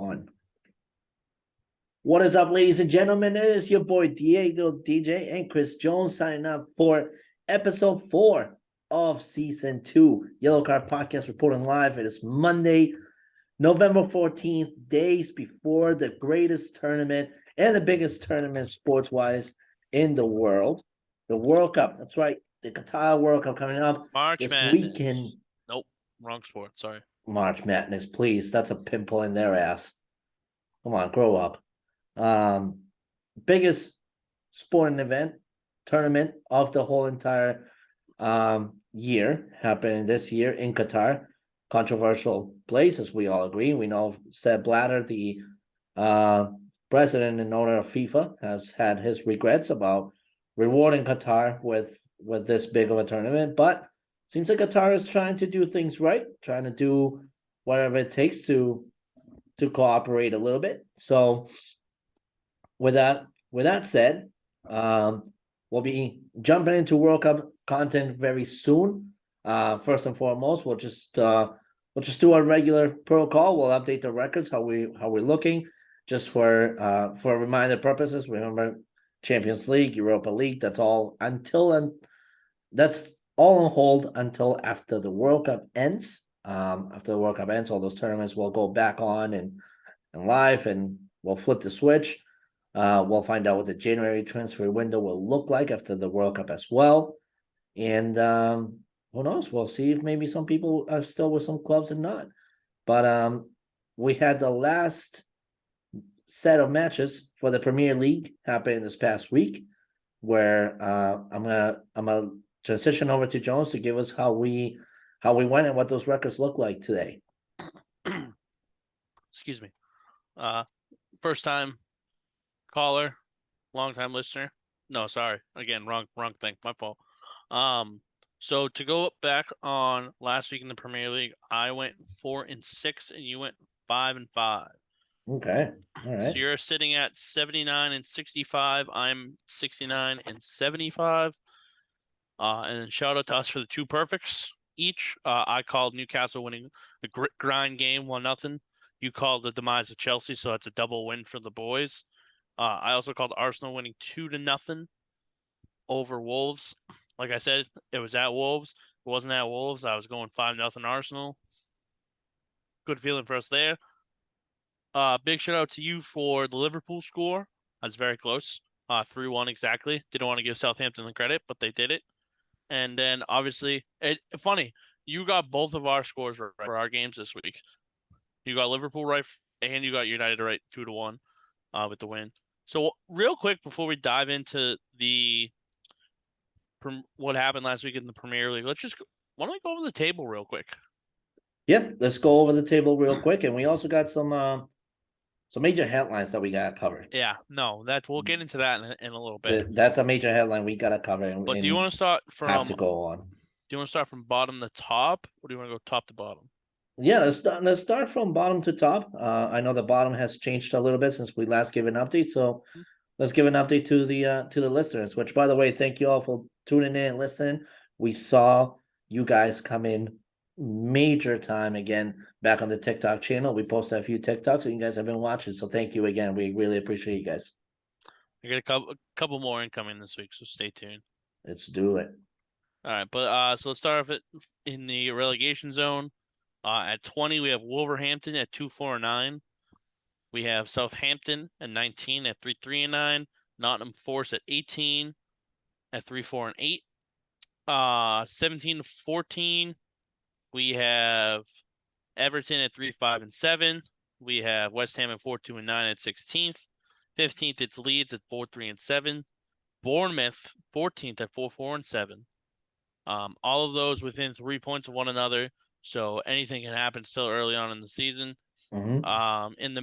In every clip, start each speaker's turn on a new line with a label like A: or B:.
A: on. What is up, ladies and gentlemen? It is your boy Diego, DJ, and Chris Jones signing up for episode 4 of season 2. Yellow Card Podcast reporting live. It is Monday, November 14th, days before the greatest tournament and the biggest tournament sports-wise in the world. The World Cup. That's right. The Qatar World Cup coming up
B: March
A: this
B: Madness.
A: weekend.
B: Nope, wrong sport. Sorry.
A: March Madness, please. That's a pimple in their ass. Come on, grow up. Biggest sporting event, tournament of the whole entire year happening this year in Qatar. Controversial place, as we all agree. We know Sepp Blatter, the president and owner of FIFA, has had his regrets about rewarding Qatar with this big of a tournament, but seems like Qatar is trying to do things right, trying to do whatever it takes to cooperate a little bit. So with that said, we'll be jumping into World Cup content very soon. First and foremost, we'll just do our regular protocol. We'll update the records, how we're looking, just for reminder purposes. Remember, Champions League, Europa League, that's all that's all on hold until after the World Cup ends. After the World Cup ends, all those tournaments will go back on and live, and we'll flip the switch. We'll find out what the January transfer window will look like after the World Cup as well. And who knows? We'll see if maybe some people are still with some clubs and not. But we had the last set of matches for the Premier League happening this past week, where I'm gonna transition over to Jones to give us how we went and what those records look like today.
B: Excuse me. First time caller, long time listener. No, sorry. Again, wrong thing. My fault. So to go back on last week in the Premier League, I went 4-6 and you went 5-5.
A: Okay. All right.
B: So you're sitting at 79 and 65. I'm 69 and 75. And then shout out to us for the 2 perfects each. I called Newcastle winning the grind game 1-0. You called the demise of Chelsea, so that's a double win for the boys. I also called Arsenal winning 2-0 over Wolves. Like I said, it was at Wolves. It wasn't at Wolves. I was going 5-0 Arsenal. Good feeling for us there. Big shout out to you for the Liverpool score. That's very close. 3-1 exactly. Didn't want to give Southampton the credit, but they did it. And then obviously, funny, you got both of our scores right for our games this week. You got Liverpool right, and you got United right 2-1 with the win. So real quick before we dive into what happened last week in the Premier League, why don't we go over the table real quick?
A: Yep, let's go over the table real quick, and we also got some major headlines that we got covered.
B: Yeah, no, we'll get into that in a little bit.
A: That's a major headline we gotta cover.
B: But do you want to start from?
A: Have to go on.
B: Do you want to start from bottom to top, or do you want to go top to bottom?
A: Yeah, let's start from bottom to top. I know the bottom has changed a little bit since we last gave an update, so let's give an update to the listeners. Which, by the way, thank you all for tuning in and listening. We saw you guys come in major time again back on the TikTok channel. We posted a few TikToks, and you guys have been watching. So thank you again. We really appreciate you guys.
B: I got a couple more incoming this week, so stay tuned.
A: Let's do it.
B: All right, but so let's start off in the relegation zone. At 20, we have Wolverhampton at 2-4-9. We have Southampton at 19 at 3-3-9. Nottingham Forest at 18 at 3-4-8. 17-14. We have Everton at 3-5-7. We have West Ham at 4-2-9 at 16th. 15th, it's Leeds at 4-3-7. Bournemouth 14th at 4-4-7. All of those within 3 points of one another. So anything can happen still early on in the season.
A: Mm-hmm.
B: In the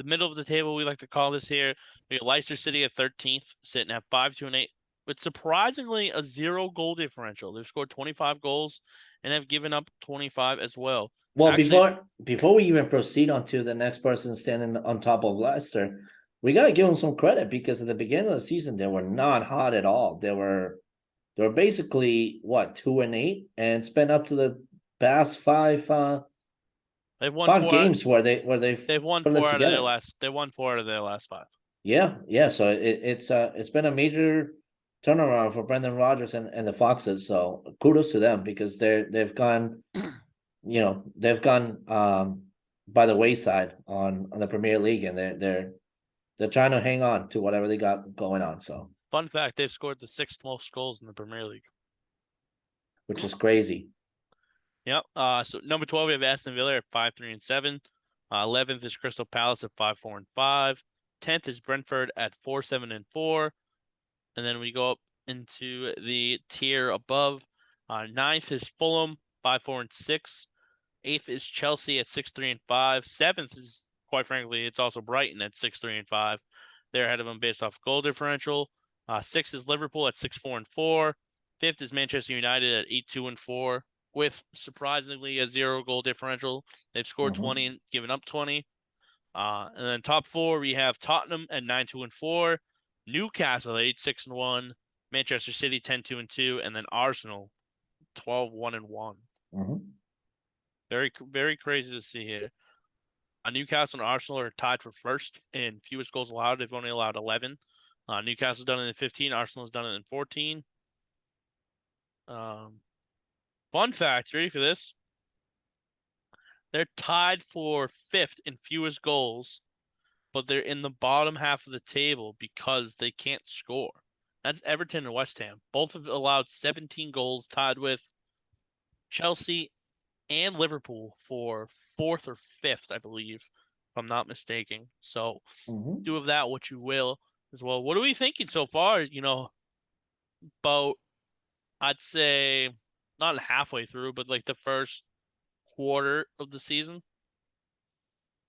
B: middle of the table, we like to call this here. We have Leicester City at 13th, sitting at 5-2-8, with surprisingly a 0-goal differential. They've scored 25 goals and have given up 25 as well.
A: Well, actually, before we even proceed on to the next person standing on top of Leicester, we gotta give them some credit, because at the beginning of the season they were not hot at all. They were basically 2-8, and it's been up to the past 5
B: They've won
A: 5 games where
B: they've won
A: put it
B: 4 out of their
A: together.
B: last. They won 4 out of their last 5.
A: Yeah. So it's been a major turnaround for Brendan Rodgers and the Foxes. So kudos to them because they've gone, they've gone by the wayside on the Premier League, and they're trying to hang on to whatever they got going on. So
B: Fun fact: they've scored the 6th most goals in the Premier League.
A: which is crazy.
B: Yep. So number 12 we have Aston Villa at 5-3-7. 11th is Crystal Palace at 5-4-5. 10th is Brentford at 4-7-4. And then we go up into the tier above. 9th is Fulham, 5-4-6. 8th is Chelsea at 6-3-5. 7th is, quite frankly, it's also Brighton at 6-3-5. They're ahead of them based off goal differential. 6th is Liverpool at 6-4-4. 5th is Manchester United at 8-2-4, with surprisingly a 0 goal differential. They've scored 20 and given up 20. And then top 4 we have Tottenham at 9-2-4, Newcastle at 8-6-1, Manchester City 10-2-2, and then Arsenal 12-1-1. Very, very crazy to see here. Newcastle and Arsenal are tied for first in fewest goals allowed. They've only allowed 11. Newcastle's done it in 15. Arsenal's done it in 14. Fun fact, ready for this? They're tied for 5th in fewest goals, but they're in the bottom half of the table because they can't score. That's Everton and West Ham. Both have allowed 17 goals, tied with Chelsea and Liverpool for 4th or 5th, I believe, if I'm not mistaken. So do of that what you will as well. What are we thinking so far? About, I'd say, not halfway through, but like the first quarter of the season.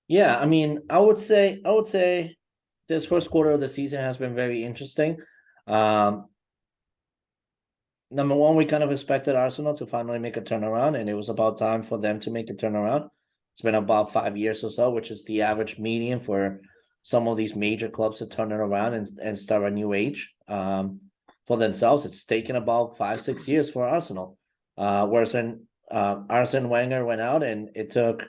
A: Yeah, I mean, I would say this first quarter of the season has been very interesting. Number one, we kind of expected Arsenal to finally make a turnaround, and it was about time for them to make a turnaround. It's been about 5 years or so, which is the average median for some of these major clubs to turn it around and start a new age for themselves. It's taken about 5-6 years for Arsenal. Whereas when Arsene Wenger went out, and it took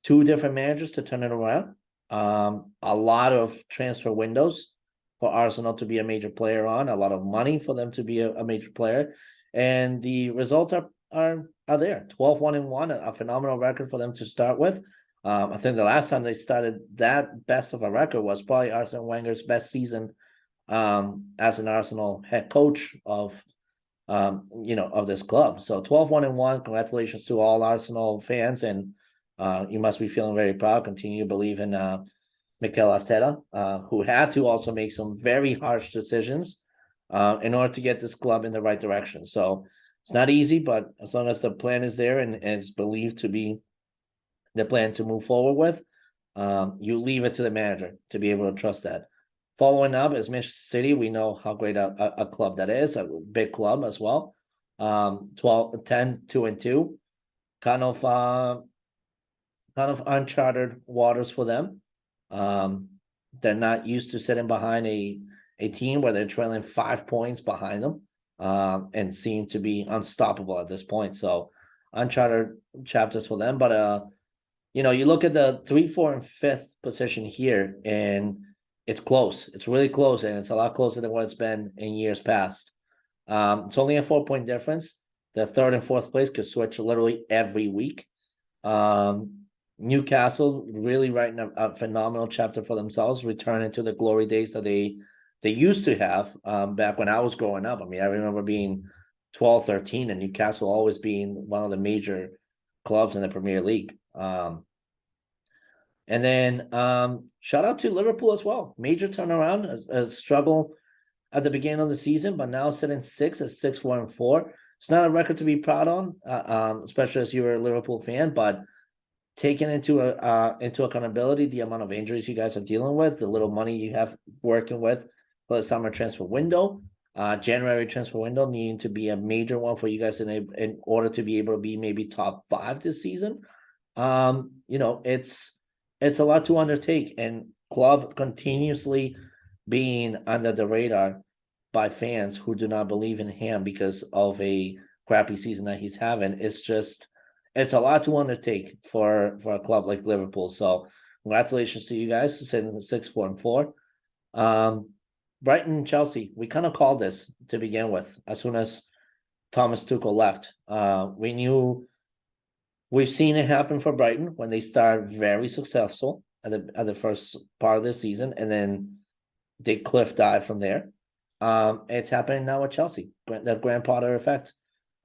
A: 2 different managers to turn it around. A lot of transfer windows for Arsenal to be a major player on, a lot of money for them to be a major player. And the results are there. 12-1-1, a phenomenal record for them to start with. I think the last time they started that best of a record was probably Arsene Wenger's best season as an Arsenal head coach of this club. So 12-1-1, congratulations to all Arsenal fans, and you must be feeling very proud. Continue to believe in Mikel Arteta, who had to also make some very harsh decisions in order to get this club in the right direction. So it's not easy, but as long as the plan is there and it's believed to be the plan to move forward with, you leave it to the manager to be able to trust that. Following up is Manchester City. We know how great a club that is, a big club as well. 10-2-2, kind of uncharted waters for them. They're not used to sitting behind a team where they're trailing 5 points behind them, and seem to be unstoppable at this point. So uncharted chapters for them. But you look at the 3, 4, and 5th position here, and it's close. It's really close, and it's a lot closer than what it's been in years past. It's only a 4-point difference. The 3rd and 4th place could switch literally every week. Newcastle really writing a phenomenal chapter for themselves, returning to the glory days that they used to have back when I was growing up. I mean, I remember being 12, 13, and Newcastle always being one of the major clubs in the Premier League. And then shout out to Liverpool as well. Major turnaround, a struggle at the beginning of the season, but now sitting 6th at 6-1-4. It's not a record to be proud on, especially as you're a Liverpool fan, but taking into accountability the amount of injuries you guys are dealing with, the little money you have working with for the summer transfer window, January transfer window needing to be a major one for you guys in order to be able to be maybe top 5 this season. It's a lot to undertake, and club continuously being under the radar by fans who do not believe in him because of a crappy season that he's having. it's a lot to undertake for a club like Liverpool. So congratulations to you guys sitting at 6-4-4. Brighton and Chelsea, we kind of called this to begin with as soon as Thomas Tuchel left. We knew we've seen it happen for Brighton when they start very successful at the first part of the season, and then they cliff dive from there. It's happening now with Chelsea, the Graham Potter effect.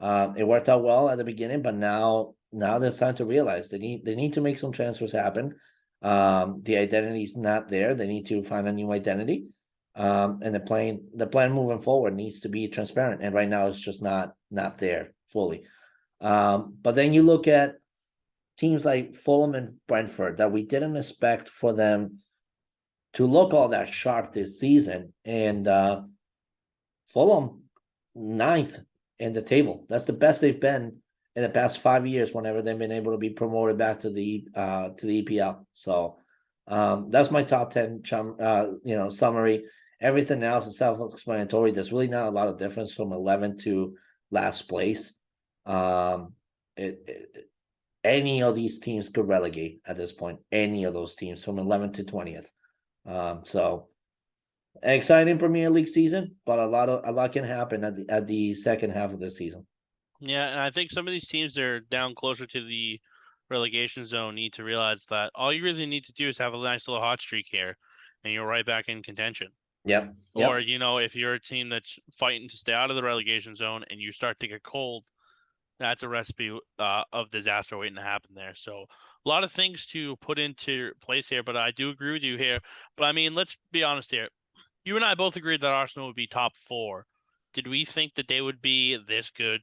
A: It worked out well at the beginning, but now they're starting to realize they need to make some transfers happen. The identity is not there. They need to find a new identity. And the plan moving forward needs to be transparent. And right now it's just not there fully. But then you look at teams like Fulham and Brentford that we didn't expect for them to look all that sharp this season. And Fulham, ninth in the table. That's the best they've been in the past 5 years whenever they've been able to be promoted back to the EPL. So that's my top 10 summary. Everything else is self-explanatory. There's really not a lot of difference from 11 to last place. Any of these teams could relegate at this point. Any of those teams from 11th to 20th. So exciting Premier League season, but a lot can happen at the second half of the season.
B: Yeah, and I think some of these teams that are down closer to the relegation zone need to realize that all you really need to do is have a nice little hot streak here, and you're right back in contention.
A: Yep.
B: Or, if you're a team that's fighting to stay out of the relegation zone and you start to get cold, that's a recipe of disaster waiting to happen there. So a lot of things to put into place here, but I do agree with you here. But I mean, let's be honest here. You and I both agreed that Arsenal would be top 4. Did we think that they would be this good?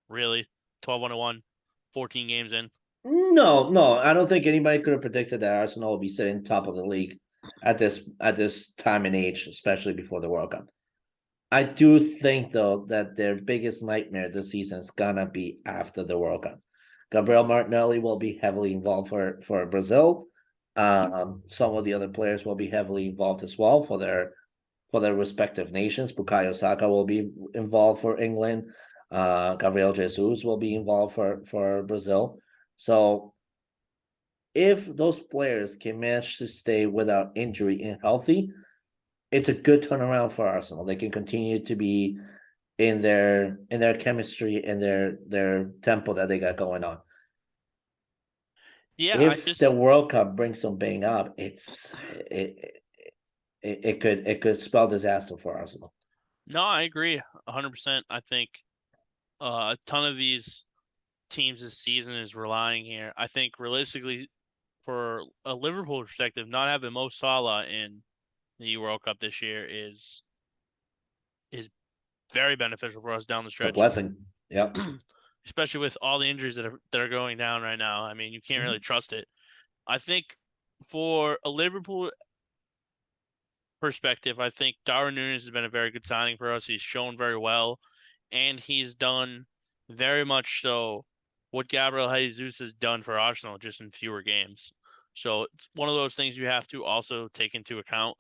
B: Really? 12-1, 14 games in?
A: No, I don't think anybody could have predicted that Arsenal would be sitting top of the league at this time and age, especially before the World Cup. I do think though that their biggest nightmare this season is gonna be after the World Cup. Gabriel Martinelli will be heavily involved for Brazil. Some of the other players will be heavily involved as well for their respective nations. Bukayo Saka will be involved for England. Gabriel Jesus will be involved for Brazil. So if those players can manage to stay without injury and healthy, it's a good turnaround for Arsenal. They can continue to be in their chemistry and their tempo that they got going on.
B: Yeah,
A: If the World Cup brings some bang up, it could spell disaster for Arsenal.
B: No, I agree 100%. I think a ton of these teams this season is relying here. I think realistically, for a Liverpool perspective, not having Mo Salah in the World Cup this year is very beneficial for us down the
A: It's a
B: stretch.
A: blessing. Yep.
B: Especially with all the injuries that are going down right now. I mean, you can't really trust it. I think for a Liverpool perspective, I think Darwin Núñez has been a very good signing for us. He's shown very well, and he's done very much so what Gabriel Jesus has done for Arsenal, just in fewer games. So it's one of those things you have to also take into account.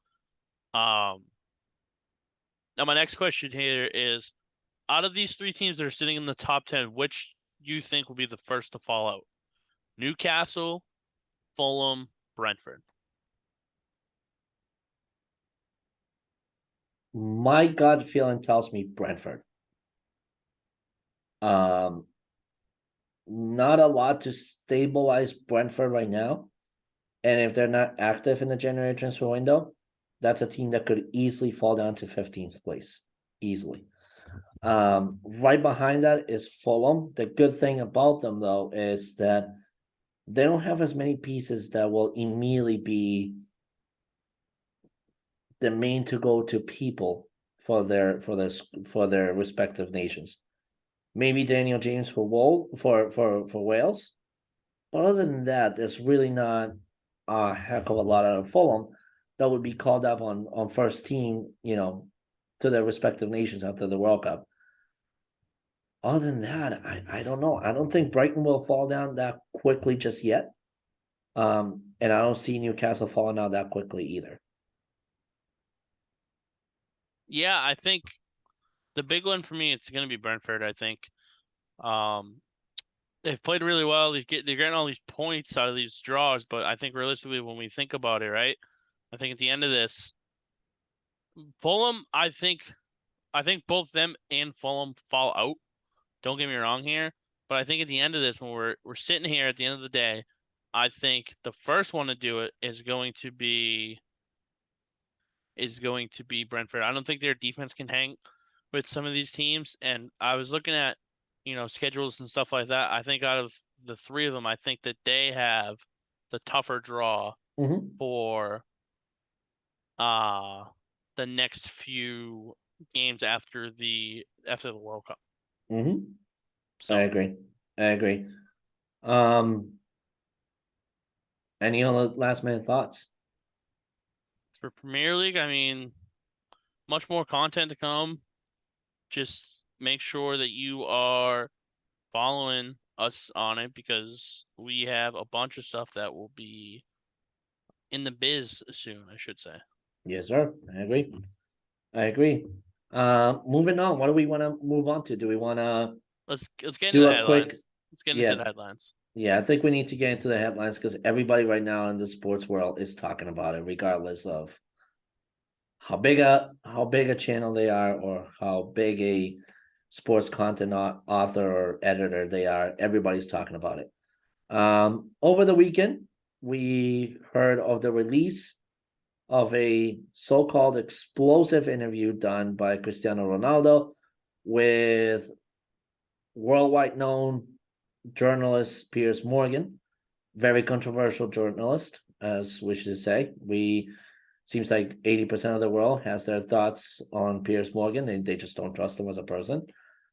B: Now my next question here is, out of these 3 teams that are sitting in the top 10, which you think will be the first to fall out? Newcastle, Fulham, Brentford.
A: My gut feeling tells me Brentford. Not a lot to stabilize Brentford right now. And if they're not active in the January transfer window, that's a team that could easily fall down to 15th place. Easily. Right behind that is Fulham. The good thing about them, though, is that they don't have as many pieces that will immediately be the main to go to people for their respective nations. Maybe Daniel James for Wales, but other than that, there's really not a heck of a lot out of Fulham that would be called up on first team, to their respective nations after the World Cup. Other than that, I don't know. I don't think Brighton will fall down that quickly just yet. And I don't see Newcastle falling down that quickly either.
B: Yeah, I think the big one for me, it's going to be Brentford, I think. they've played really well. They're getting all these points out of these draws, but I think realistically, when we think about it, right, I think at the end of this, Fulham, I think both them and Fulham fall out. Don't get me wrong here, but I think at the end of this, when we're sitting here at the end of the day, I think the first one to do it is going to be Brentford. I don't think their defense can hang with some of these teams. And I was looking at, schedules and stuff like that. I think out of the three of them, I think that they have the tougher draw
A: Mm-hmm.
B: for uh the next few games after the World Cup.
A: Mm-hmm. I
B: So
A: agree. I agree. Um, any other last minute thoughts?
B: for Premier League, I mean, much more content to come. Just make sure that you are following us on it because we have a bunch of stuff that will be in the biz soon, I should say.
A: Yes, sir. I agree. I agree. Moving on. What do we want to move on to? Do we want to
B: Let's get into
A: do
B: the
A: a quick?
B: headlines. Let's get into
A: Yeah,
B: the headlines.
A: yeah. I think we need to get into the headlines because everybody right now in the sports world is talking about it, regardless of how big a channel they are or how big a sports content author or editor they are. Everybody's talking about it. Over the weekend, we heard of the release of a so-called explosive interview done by Cristiano Ronaldo with worldwide known journalist Piers Morgan, very controversial journalist, as we should say. We seems like 80% of the world has their thoughts on Piers Morgan, and they just don't trust him as a person,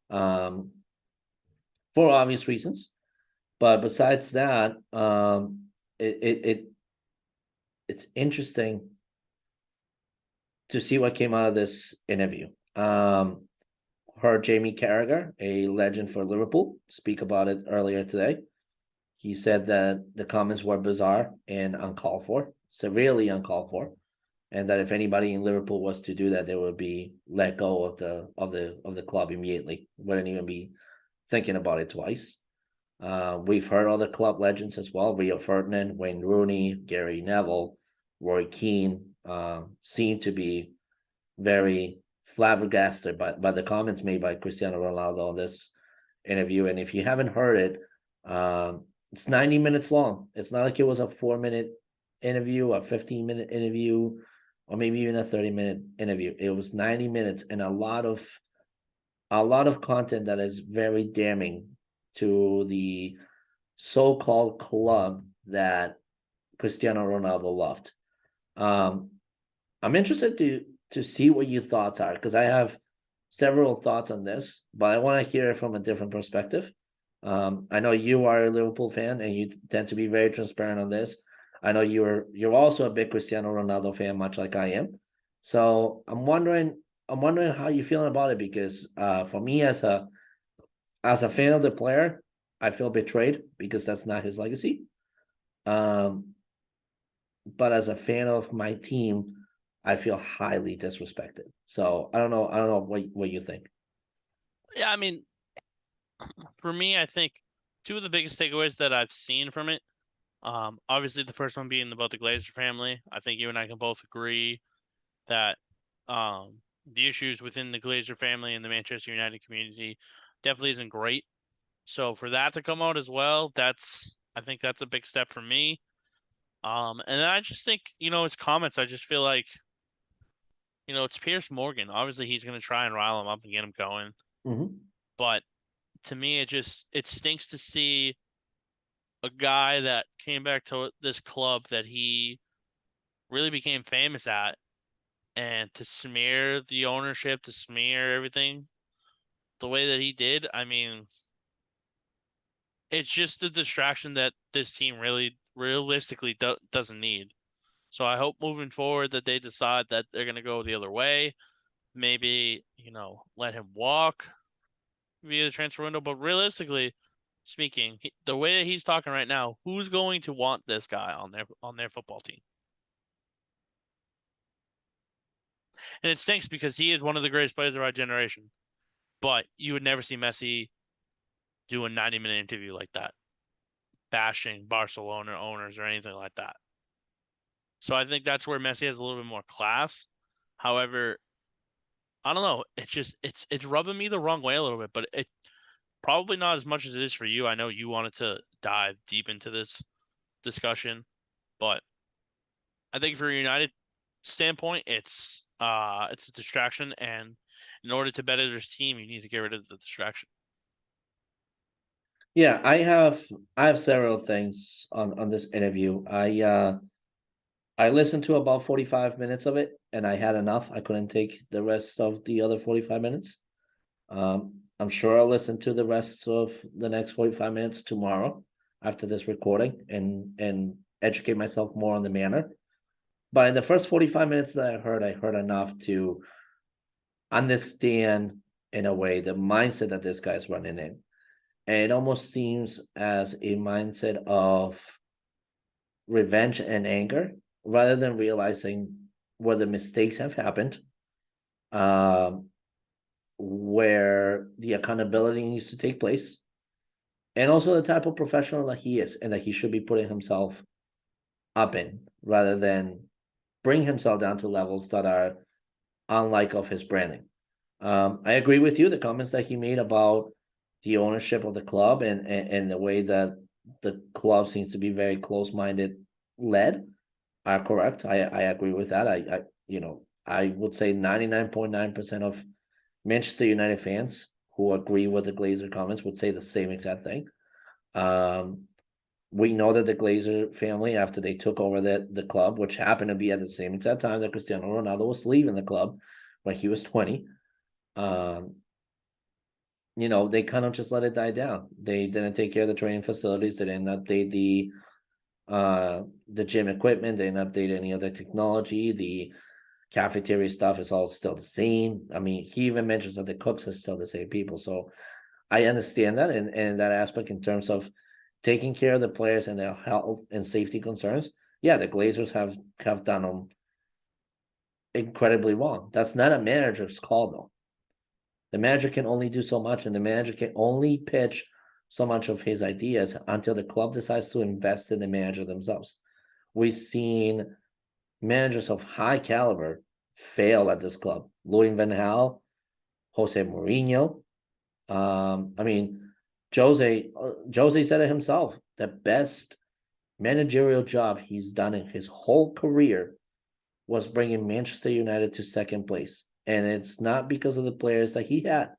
A: um, for obvious reasons. But besides that, it's interesting to see what came out of this interview. Heard Jamie Carragher, a legend for Liverpool, speak about it earlier today. He said that the comments were bizarre and uncalled for, severely uncalled for, and that if anybody in Liverpool was to do that, they would be let go of the club immediately. Wouldn't even be thinking about it twice. We've heard other club legends as well: Rio Ferdinand, Wayne Rooney, Gary Neville, Roy Keane, seem to be very flabbergasted by the comments made by Cristiano Ronaldo on this interview. And if you haven't heard it, it's 90 minutes long. It's not like it was a 4 minute interview, a 15-minute interview, or maybe even a 30-minute interview. It was 90 minutes and a lot of content that is very damning to the so-called club that Cristiano Ronaldo loved. Um, I'm interested to see what your thoughts are because I have several thoughts on this, but I want to hear it from a different perspective. I know you are a Liverpool fan and you tend to be very transparent on this. I know you're also a big Cristiano Ronaldo fan, much like I am. So I'm wondering how you're feeling about it because for me as a fan of the player, I feel betrayed because that's not his legacy. Um, but as a fan of my team, I feel highly disrespected. So I don't know what you think.
B: Yeah, I mean, for me, I think two of the biggest takeaways that I've seen from it. Obviously the first one being about the Glazer family. I think you and I can both agree that the issues within the Glazer family and the Manchester United community definitely isn't great. So for that to come out as well, I think that's a big step for me. And I just think, his comments, I just feel like, it's Pierce Morgan. Obviously he's gonna try and rile him up and get him going.
A: Mm-hmm.
B: But to me it stinks to see a guy that came back to this club that he really became famous at and to smear the ownership, to smear everything the way that he did. I mean, it's just a distraction that this team really realistically doesn't need. So I hope moving forward that they decide that they're going to go the other way. Maybe, let him walk via the transfer window. But realistically speaking, the way that he's talking right now, who's going to want this guy on their football team? And it stinks because he is one of the greatest players of our generation. But you would never see Messi do a 90-minute interview like that, bashing Barcelona owners or anything like that. So I think that's where Messi has a little bit more class. However, I don't know. It's rubbing me the wrong way a little bit, but it probably not as much as it is for you. I know you wanted to dive deep into this discussion, but I think for a United standpoint, it's a distraction, and in order to better this team, you need to get rid of the distraction.
A: Yeah, I have several things on this interview. I listened to about 45 minutes of it and I had enough. I couldn't take the rest of the other 45 minutes. I'm sure I'll listen to the rest of the next 45 minutes tomorrow after this recording and educate myself more on the manner. But in the first 45 minutes that I heard enough to understand in a way the mindset that this guy's running in. And it almost seems as a mindset of revenge and anger rather than realizing where the mistakes have happened, where the accountability needs to take place, and also the type of professional that he is and that he should be putting himself up in rather than bring himself down to levels that are unlike of his branding. I agree with you. The comments that he made about the ownership of the club and the way that the club seems to be very close-minded led are correct. I agree with that. I would say 99.9% of Manchester United fans who agree with the Glazer comments would say the same exact thing. We know that the Glazer family, after they took over the club, which happened to be at the same exact time that Cristiano Ronaldo was leaving the club when he was 20, they kind of just let it die down. They didn't take care of the training facilities. They didn't update the gym equipment. They didn't update any other technology. The cafeteria stuff is all still the same. I mean, he even mentions that the cooks are still the same people. So I understand that and that aspect in terms of taking care of the players and their health and safety concerns. Yeah, the Glazers have done them incredibly wrong. That's not a manager's call, though. The manager can only do so much, and the manager can only pitch so much of his ideas until the club decides to invest in the manager themselves. We've seen managers of high caliber fail at this club. Louis van Gaal, Jose Mourinho. I mean, Jose said it himself. The best managerial job he's done in his whole career was bringing Manchester United to second place. And it's not because of the players that he had,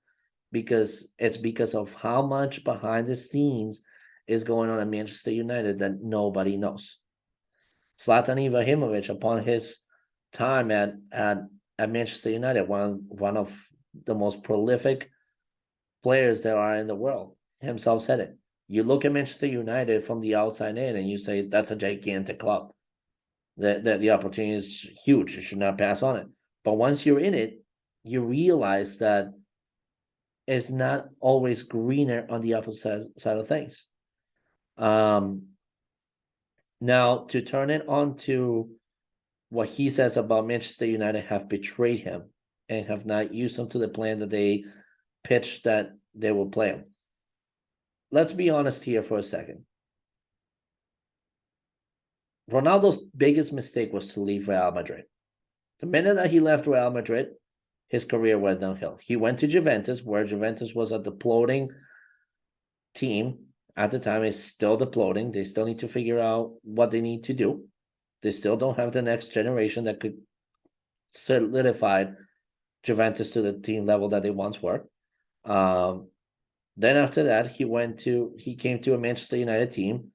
A: because it's because of how much behind the scenes is going on at Manchester United that nobody knows. Zlatan Ibrahimovic, upon his time at Manchester United, one of the most prolific players there are in the world, himself said it. You look at Manchester United from the outside in and you say that's a gigantic club. The opportunity is huge. You should not pass on it. But once you're in it, you realize that it's not always greener on the opposite side of things. Now, to turn it on to what he says about Manchester United have betrayed him and have not used him to the plan that they pitched that they will play him. Let's be honest here for a second. Ronaldo's biggest mistake was to leave Real Madrid. The minute that he left Real Madrid, his career went downhill. He went to Juventus, where Juventus was a deploting team at the time. Is still deploting. They still need to figure out what they need to do. They still don't have the next generation that could solidify Juventus to the team level that they once were. Then after that, he came to a Manchester United team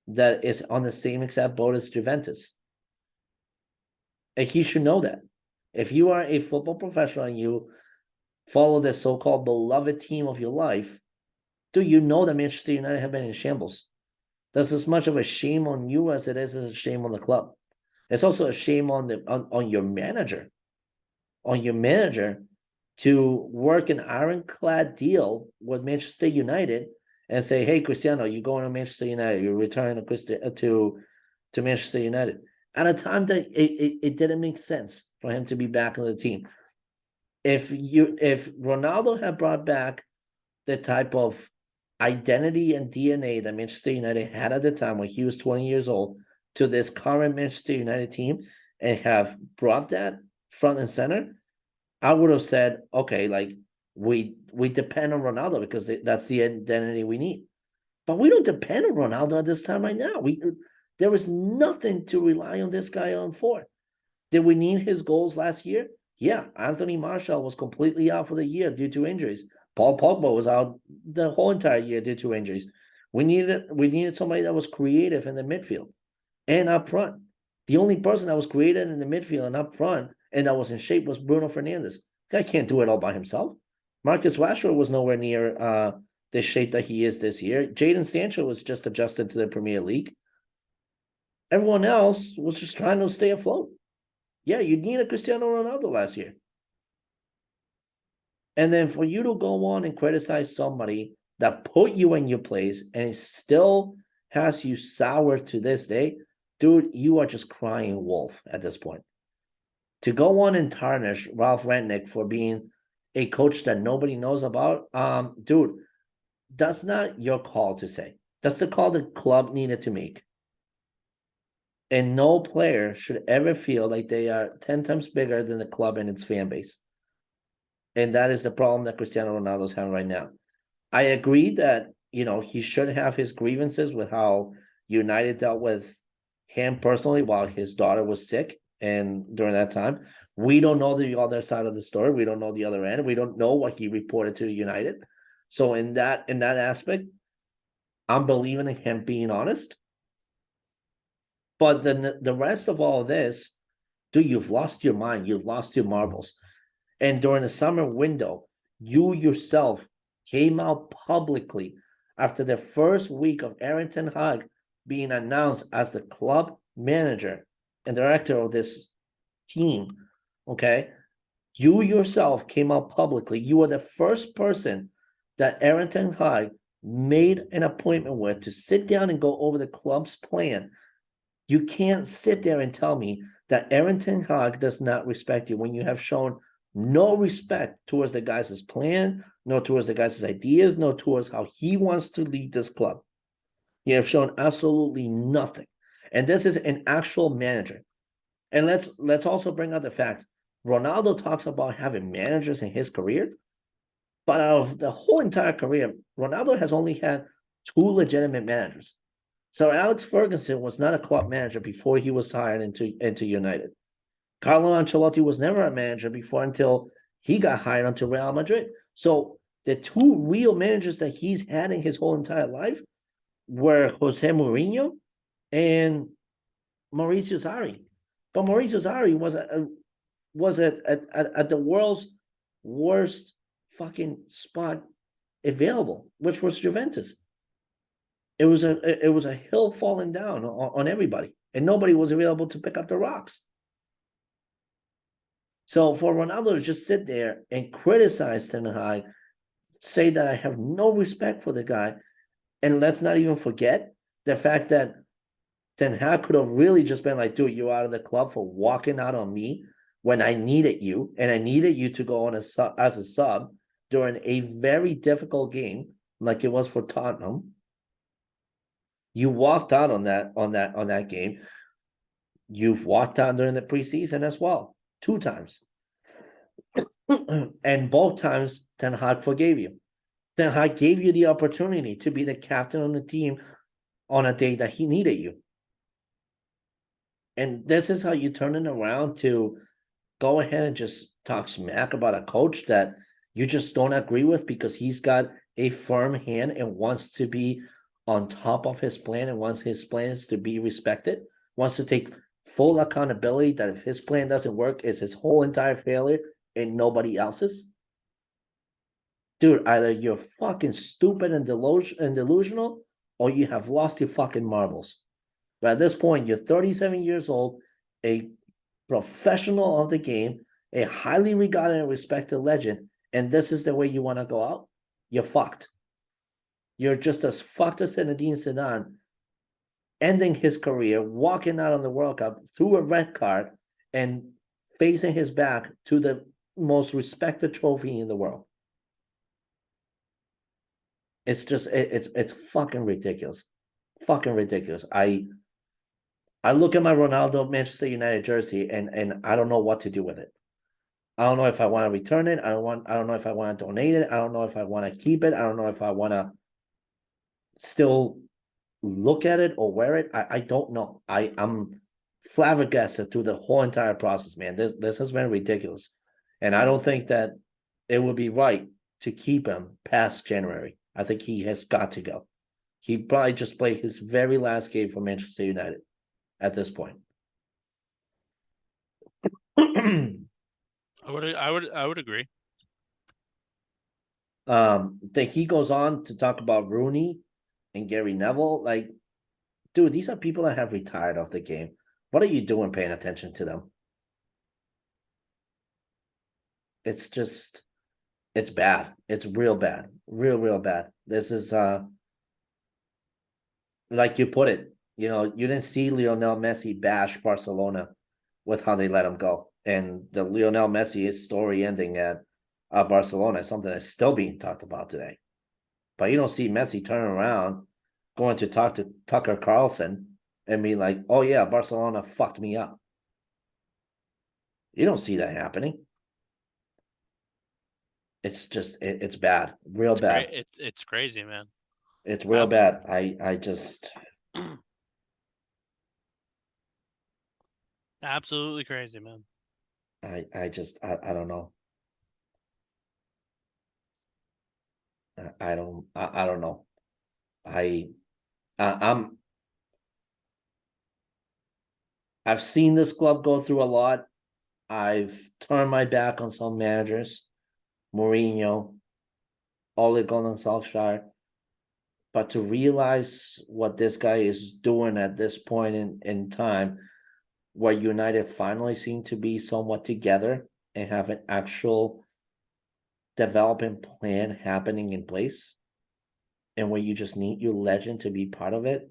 A: that is on the same exact boat as Juventus. And he should know that. If you are a football professional and you follow the so-called beloved team of your life, do you know that Manchester United have been in shambles? That's as much of a shame on you as it is a shame on the club. It's also a shame on your manager. On your manager to work an ironclad deal with Manchester United and say, "Hey, Cristiano, you're going to Manchester United. You're returning to Manchester United." At a time that it didn't make sense for him to be back on the team. If Ronaldo had brought back the type of identity and DNA that Manchester United had at the time when he was 20 years old to this current Manchester United team and have brought that front and center, I would have said, okay, like we depend on Ronaldo because that's the identity we need. But we don't depend on Ronaldo at this time right now. There was nothing to rely on this guy on for. Did we need his goals last year? Yeah, Anthony Martial was completely out for the year due to injuries. Paul Pogba was out the whole entire year due to injuries. We needed somebody that was creative in the midfield and up front. The only person that was creative in the midfield and up front and that was in shape was Bruno Fernandes. Guy can't do it all by himself. Marcus Rashford was nowhere near the shape that he is this year. Jadon Sancho was just adjusted to the Premier League. Everyone else was just trying to stay afloat. Yeah, you needed Cristiano Ronaldo last year. And then for you to go on and criticize somebody that put you in your place and it still has you sour to this day, dude, you are just crying wolf at this point. To go on and tarnish Ralph Rangnick for being a coach that nobody knows about, dude, that's not your call to say. That's the call the club needed to make. And no player should ever feel like they are 10 times bigger than the club and its fan base. And that is the problem that Cristiano Ronaldo is having right now. I agree that, he should have his grievances with how United dealt with him personally while his daughter was sick. And during that time, we don't know the other side of the story. We don't know the other end. We don't know what he reported to United. So in that aspect, I'm believing in him being honest. But then the rest of all of this, dude, you've lost your mind. You've lost your marbles. And during the summer window, you yourself came out publicly after the first week of Erik ten Hag being announced as the club manager and director of this team. Okay. You yourself came out publicly. You were the first person that Erik ten Hag made an appointment with to sit down and go over the club's plan. You can't sit there and tell me that Erik ten Hag does not respect you when you have shown no respect towards the guys' plan, no towards the guys' ideas, no towards how he wants to lead this club. You have shown absolutely nothing. And this is an actual manager. And let's also bring out the fact Ronaldo talks about having managers in his career, but out of the whole entire career, Ronaldo has only had 2 legitimate managers. So Alex Ferguson was not a club manager before he was hired into United. Carlo Ancelotti was never a manager before until he got hired onto Real Madrid. So the 2 real managers that he's had in his whole entire life were Jose Mourinho and Mauricio Sarri. But Mauricio Sarri was at the world's worst fucking spot available, which was Juventus. It was a hill falling down on everybody, and nobody was available to pick up the rocks. So for Ronaldo to just sit there and criticize Ten Hag, say that I have no respect for the guy, and let's not even forget the fact that Ten Hag could have really just been like, dude, you're out of the club for walking out on me when I needed you, and I needed you to go on as a sub during a very difficult game like it was for Tottenham. You walked out on that game. You've walked out during the preseason as well, 2 times. And both times Ten Hag forgave you. Ten Hag gave you the opportunity to be the captain on the team on a day that he needed you. And this is how you turn it around to go ahead and just talk smack about a coach that you just don't agree with because he's got a firm hand and wants to be on top of his plan and wants his plans to be respected, wants to take full accountability that if his plan doesn't work, it's his whole entire failure and nobody else's. Dude, either you're fucking stupid and delusional or you have lost your fucking marbles. But at this point, you're 37 years old, a professional of the game, a highly regarded and respected legend, and this is the way you want to go out? You're fucked. You're just as fucked as Zinedine Zidane, ending his career, walking out on the World Cup through a red card, and facing his back to the most respected trophy in the world. It's just it's fucking ridiculous. Fucking ridiculous. I look at my Ronaldo Manchester United jersey and I don't know what to do with it. I don't know if I want to return it. I don't know if I want to donate it. I don't know if I want to keep it. I don't know if I want to still look at it or wear it. I don't know. I'm flabbergasted through the whole entire process, man. This has been ridiculous. And I don't think that it would be right to keep him past January. I think he has got to go. He probably just played his very last game for Manchester United at this point.
B: I would agree.
A: Then he goes on to talk about Rooney and Gary Neville. Like, dude, these are people that have retired off the game. What are you doing paying attention to them? It's just, it's bad. It's real bad. Real bad. This is like you put it, you know, you didn't see Lionel Messi bash Barcelona with how they let him go. And the Lionel Messi story ending at Barcelona is something that's still being talked about today. But you don't see Messi turning around, going to talk to Tucker Carlson and be like, oh, yeah, Barcelona fucked me up. You don't see that happening. It's just, it's bad, real bad.
B: It's crazy, man.
A: It's real bad. I just,
B: Absolutely crazy, man.
A: I don't know. I don't know. I'm I've seen this club go through a lot. I've turned my back on some managers, Mourinho, Ole Gunnar Solskjaer. But to realize what this guy is doing at this point in time, where United finally seem to be somewhat together and have an actual development plan happening in place, and where you just need your legend to be part of it,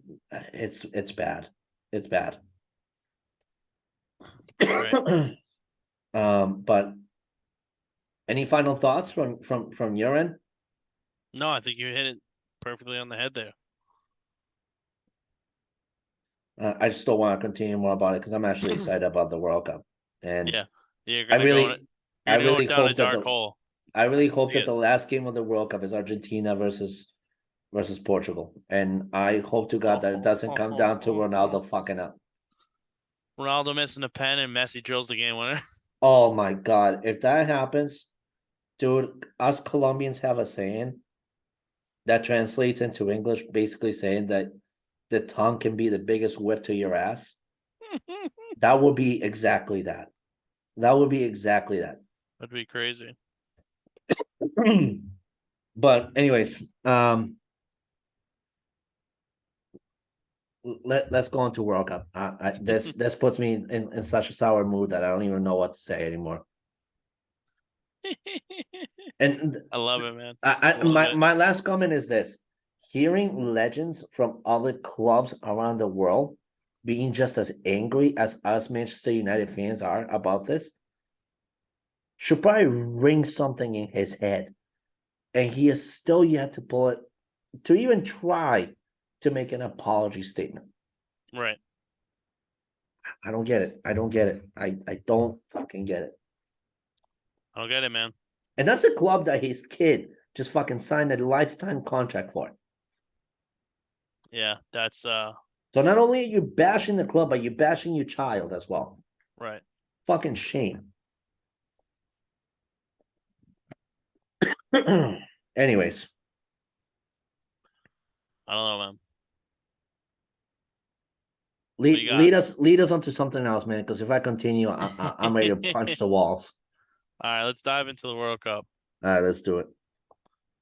A: it's bad. It's bad.
B: Right.
A: But any final thoughts from your end?
B: No, I think you hit it perfectly on the head there.
A: I just don't want to continue more about it because I'm actually excited about the World Cup, and
B: Yeah, you're
A: I
B: gonna go
A: really,
B: in,
A: I
B: you're gonna go
A: really
B: down a
A: hope that
B: dark hole.
A: I really hope that
B: Yeah.
A: the last game of the World Cup is Argentina versus Portugal, and I hope to God that it doesn't come down to Ronaldo fucking up.
B: Ronaldo missing a pen and Messi drills the game winner.
A: Oh my God, if that happens, dude, us Colombians have a saying that translates into English, basically saying that the tongue can be the biggest whip to your ass. That would be exactly that. That would be exactly that.
B: That'd be crazy.
A: But anyways, let's go into World Cup. This puts me in such a sour mood that I don't even know what to say anymore. And
B: I love it, man.
A: I
B: Love it.
A: my last comment is this: hearing legends from other clubs around the world being just as angry as us Manchester United fans are about this should probably ring something in his head, and he is still yet to pull it to even try to make an apology statement.
B: Right.
A: I don't get it. I don't get it. I don't fucking get it.
B: I don't get it, man.
A: And that's the club that his kid just fucking signed a lifetime contract for.
B: Yeah, that's
A: So not only are you bashing the club, but you're bashing your child as well.
B: right.
A: Fucking shame. Anyways,
B: I don't know, man. What do you got?
A: lead us onto something else, man. Because if I continue, I'm ready to punch the walls.
B: All right, let's dive into the World Cup.
A: All right, let's do it.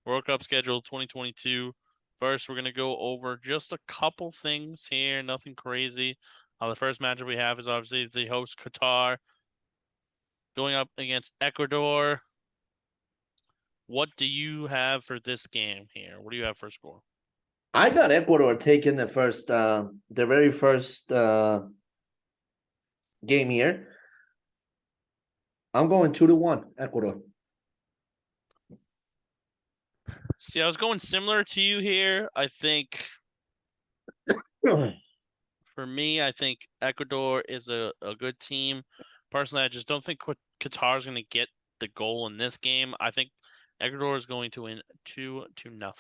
B: World Cup schedule 2022. First, we're gonna go over just a couple things here, nothing crazy. The first matchup we have is obviously the host Qatar going up against Ecuador. What do you have for this game here? What do you have for score?
A: I got Ecuador taking the very first game here. I'm going 2-1 Ecuador.
B: See, I was going similar to you here. I think for me, I think Ecuador is a good team. Personally, I just don't think Qatar is going to get the goal in this game. I think Ecuador is going to win 2-0.
A: 2-0.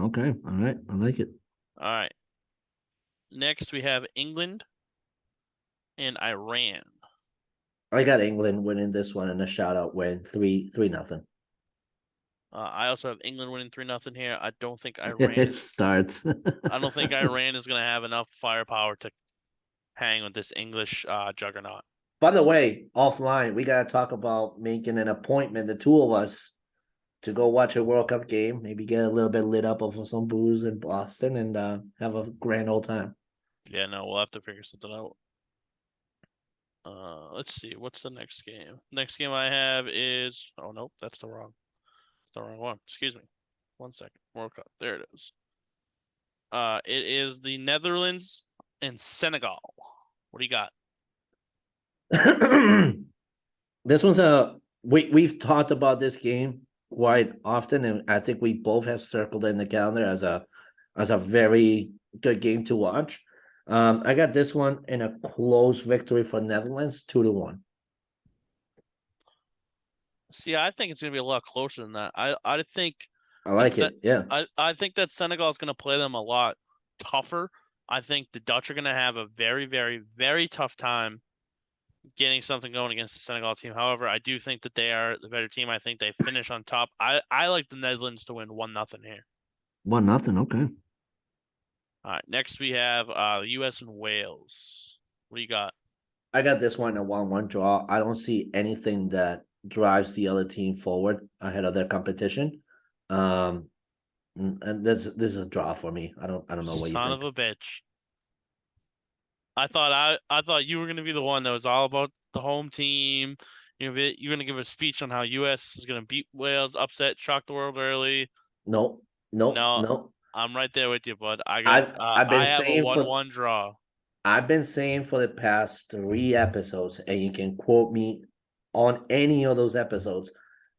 A: Okay. All right. I like it.
B: All right. Next, we have England and Iran.
A: I got England winning this one and a shout out win 3-0.
B: I also have England winning 3-0 here. I don't think
A: It starts.
B: I don't think Iran is going to have enough firepower to hang with this English juggernaut.
A: By the way, offline, we gotta talk about making an appointment, the two of us, to go watch a World Cup game. Maybe get a little bit lit up over some booze in Boston and have a grand old time.
B: Yeah, no, we'll have to figure something out. Let's see. What's the next game? Next game I have is oh nope, that's the wrong one. Excuse me. 1 second. World Cup. There it is. It is the Netherlands and Senegal. What do you got?
A: This one's we've talked about this game quite often, and I think we both have circled in the calendar as a very good game to watch. I got this one in a close victory for Netherlands, 2-1.
B: See, I think it's gonna be a lot closer than that. I think
A: I like it. Yeah.
B: I think that Senegal is gonna play them a lot tougher. I think the Dutch are gonna have a very, very, very tough time getting something going against the Senegal team. However, I do think that they are the better team. I think they finish on top. I like the Netherlands to win 1-0 here.
A: 1-0. Okay.
B: All right, next we have U.S. and Wales. What do you got?
A: I got this one a 1-1 draw. I don't see anything that drives the other team forward ahead of their competition. And this is a draw for me. I don't know what you
B: Son
A: think.
B: of a bitch. I thought you were gonna be the one that was all about the home team. You're gonna give a speech on how U.S. is gonna beat Wales, upset, shock the world early.
A: No, no,
B: No,
A: no.
B: I'm right there with you, bud.
A: I've been
B: I have a
A: saying for
B: 1-1 draw.
A: I've been saying for the past 3 episodes, and you can quote me on any of those episodes,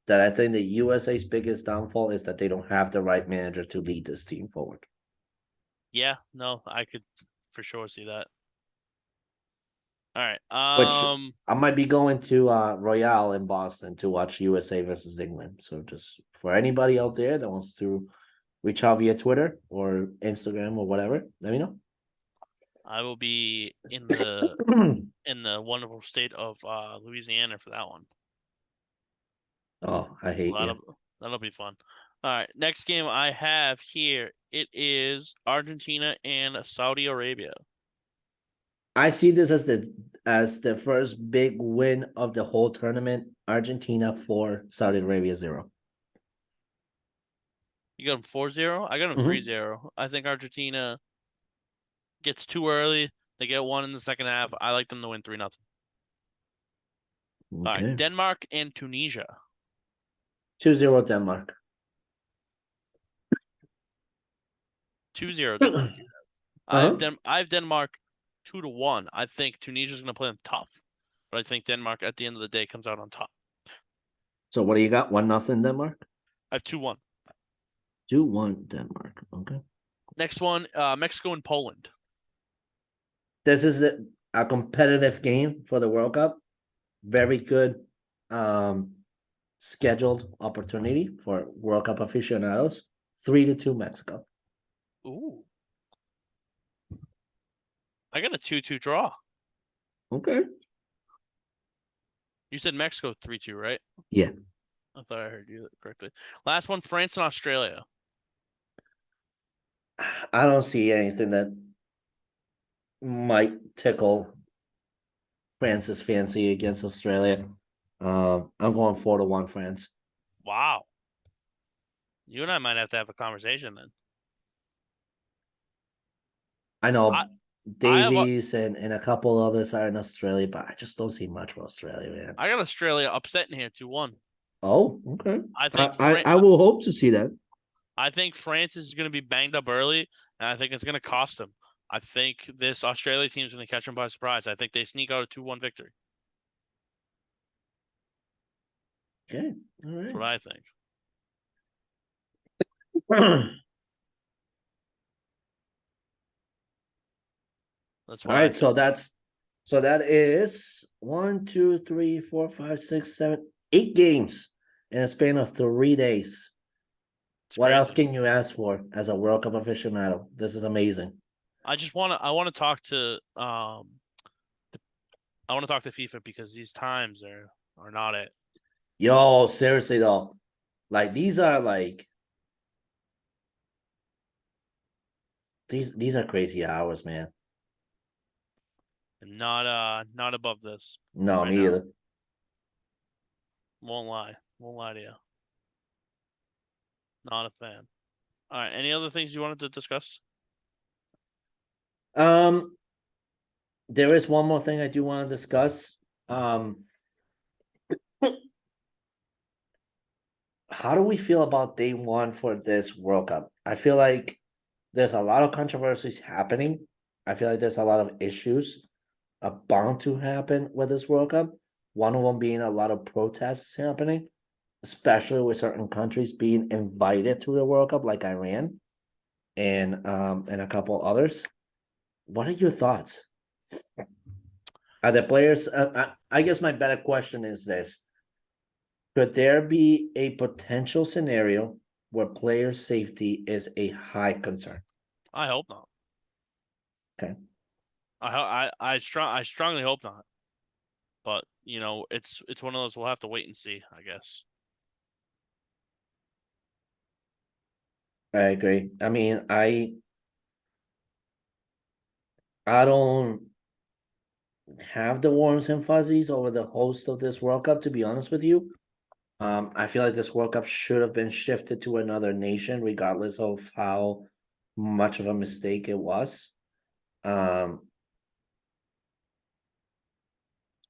A: that I think the USA's biggest downfall is that they don't have the right manager to lead this team forward.
B: Yeah, no, I could for sure see that. All right.
A: Which I might be going to Royale in Boston to watch USA versus England. So just for anybody out there that wants to reach out via Twitter or Instagram or whatever, let me know.
B: I will be in the wonderful state of Louisiana for that one.
A: Oh, I
B: So
A: hate you.
B: that'll be fun. All right, next game I have here, it is Argentina and Saudi Arabia.
A: I see this as the first big win of the whole tournament. Argentina 4, Saudi Arabia 0.
B: You got them 4-0? I got them 3-0. I think Argentina gets too early. They get one in the second half. I like them to win 3-0. All right,
A: Okay.
B: Denmark and Tunisia.
A: 2-0 Denmark.
B: 2-0 Denmark. I have Denmark 2-1. I think Tunisia's going to play them tough, but I think Denmark at the end of the day comes out on top.
A: So what do you got? 1-0 Denmark?
B: I have 2-1.
A: 2-1 Denmark. Okay.
B: Next one, Mexico and Poland.
A: This is a competitive game for the World Cup. Very good scheduled opportunity for World Cup aficionados. 3-2 Mexico.
B: Ooh. I got a 2-2 draw.
A: Okay.
B: You said Mexico 3-2, right?
A: Yeah.
B: I thought I heard you correctly. Last one, France and Australia.
A: I don't see anything that might tickle France's fancy against Australia. I'm going 4-1 France.
B: Wow. You and I might have to have a conversation then.
A: I know
B: I have
A: Davies and a couple others are in Australia, but I just don't see much for Australia, man.
B: I got Australia upsetting here 2-1.
A: Oh, okay.
B: I think
A: I will hope to see that.
B: I think France is going to be banged up early, and I think it's going to cost them. I think this Australia team is going to catch them by surprise. I think they sneak out a 2-1 victory.
A: Okay, all right.
B: That's what I think. That's
A: All
B: why I
A: right,
B: think
A: so that is 1, 2, 3, 4, 5, 6, 7, 8 games in a span of 3 days.
B: it's
A: What else
B: crazy.
A: can you ask for as a World Cup aficionado? This is amazing.
B: I want to talk to I want to talk to FIFA because these times are not it.
A: Yo, seriously though, like these are like these are crazy hours, man.
B: I'm not above this
A: No,
B: right
A: me
B: now.
A: either.
B: Won't lie to you. Not a fan. All right. Any other things you wanted to discuss?
A: Um, there is one more thing I do want to discuss. How do we feel about day one for this World Cup? I feel like there's a lot of controversies happening. I feel like there's a lot of issues bound to happen with this World Cup. One of them being a lot of protests happening, especially with certain countries being invited to the World Cup, like Iran and a couple others. What are your thoughts? Are the players? I guess my better question is this: could there be a potential scenario where player safety is a high concern?
B: I hope not.
A: Okay,
B: I strongly hope not. But it's one of those we'll have to wait and see, I guess.
A: I agree. I mean, I don't have the warms and fuzzies over the host of this World Cup, to be honest with you. I feel like this World Cup should have been shifted to another nation, regardless of how much of a mistake it was. Um,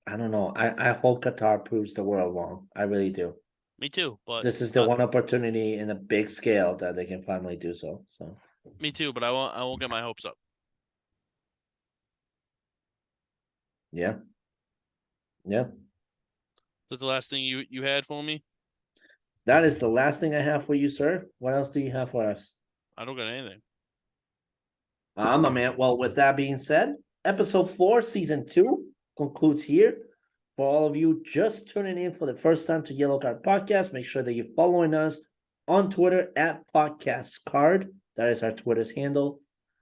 A: I don't know. I hope Qatar proves the world wrong. I really do.
B: Me too, but
A: This is the one opportunity in a big scale that they can finally do so. So
B: me too, but I won't get my hopes up.
A: yeah, yeah.
B: Is that the last thing you had for me?
A: That is the last thing I have for you, sir. What else do you have for us?
B: I don't got anything.
A: My man. Well, with that being said, episode 4, season 2 concludes here. For all of you just tuning in for the first time to Yellow Card Podcast, make sure that you're following us on Twitter at Podcast Card. That is our Twitter's handle.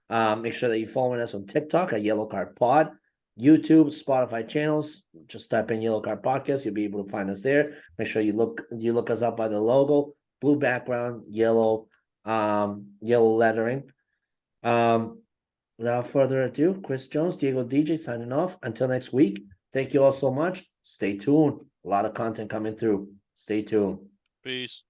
A: Make sure that you're following us on TikTok at Yellow Card Pod, YouTube, Spotify channels. Just type in Yellow Card Podcast. You'll be able to find us there. Make sure you look us up by the logo, blue background, yellow lettering. Without further ado, Chris Jones, Diego DJ signing off. Until next week, thank you all so much. Stay tuned. A lot of content coming through. Stay tuned.
B: Peace.